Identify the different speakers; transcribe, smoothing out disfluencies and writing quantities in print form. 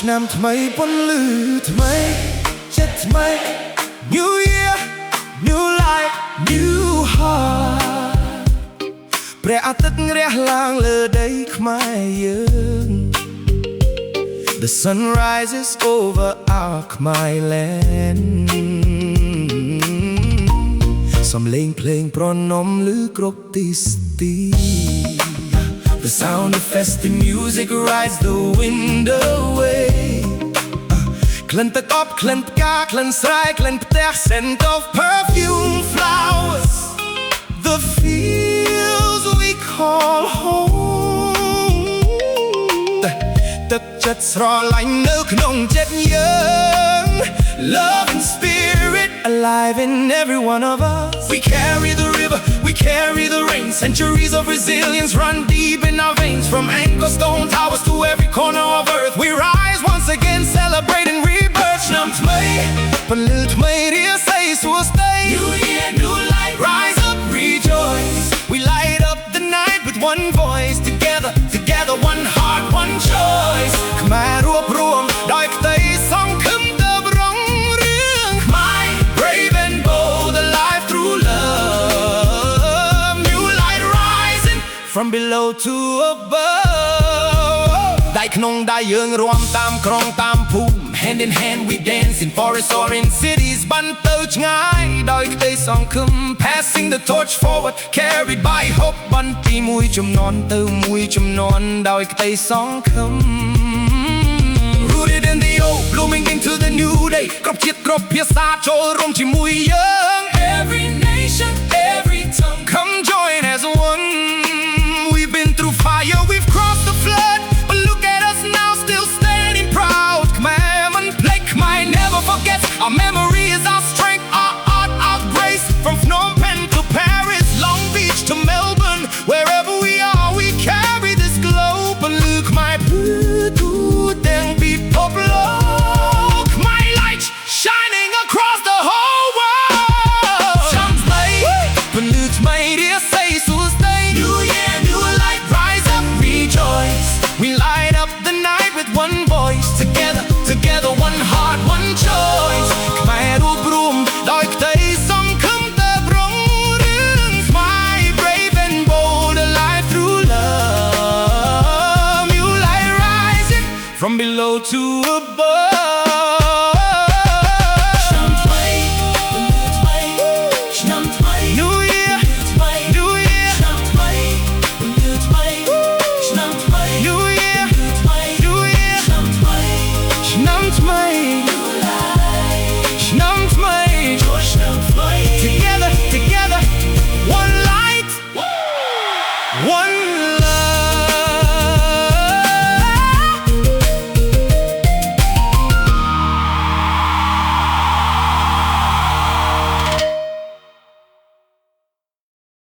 Speaker 1: ឆ្នាំថ្មីពន្លឺថ្មីចិត្តថ្មី New Year New Life New Heart ព្រះអាទិត្យរះឡើងលើដីខ្មែរយើង The sun rises over our Khmer land សំឡេងភ្លេងប្រណមឮគ្រប់ទីស្ទី The sound of festive music rides the wind away ក្លិនទឹកអបក្លិនផ្កាក្លិនស្រែក្លិនផ្ទះ Scent of perfume flowers The fields we call home ទឹកចិត្តស្រឡាញ់នៅក្នុងចិត្តយើង Love and spirit alive in every one of us We carry the river, we carry the rain Centuries of resilience run deep in our veins From Angkor stone towers to every corner of earth We rise once again celebrating rebirth Chhnam Thmey Ponleu Nei Chhnam Thmey New Year, new light Rise up, rejoice We light up the night with one voice Together, together, one heart, one choice ខ្មែររួបរวมដោយផ្ទៃសង្ឃឹមទៅរងរឿង My brave and bold alive through love New light rising from below to above ដៃក្នុងដៃយើងរួមតាមក្រុងតាមភូមិ Hand in hand we dance in forests or in cities បានទៅឆ្ងាយដោយក្តីសង្ឃឹម Passing the torch forward carried by hope បានពីមួយជំនាន់ទៅមួយជំនាន់ដោយក្តីសង្ឃឹម Rooted in the old blooming into the new day គ្រប់ជាតិគ្រប់ភាសាចូលរួមជាមួយយើង Every nation every tongue come join as one We've been through fire we've crossed the flood But look at us now still standing proud Khmer never forgets Our memory is our strength Our art, our grace From Phnom Penh to Paris Long Beach to Melbourne Wherever we are we carry this glow Ponleu Khmer tu Then be popular Khmer light shining across the whole world Chhnam Thmey Ponleu Nei Chhnam Thmey New Year, new light Rise up, rejoice We light up the night with one voice Together, together, one heart, one choice ខ្មែររួបរวมដោយក្តីសង្ឃឹមទៅរងរឿង My brave and bold alive through love New light rising from below to above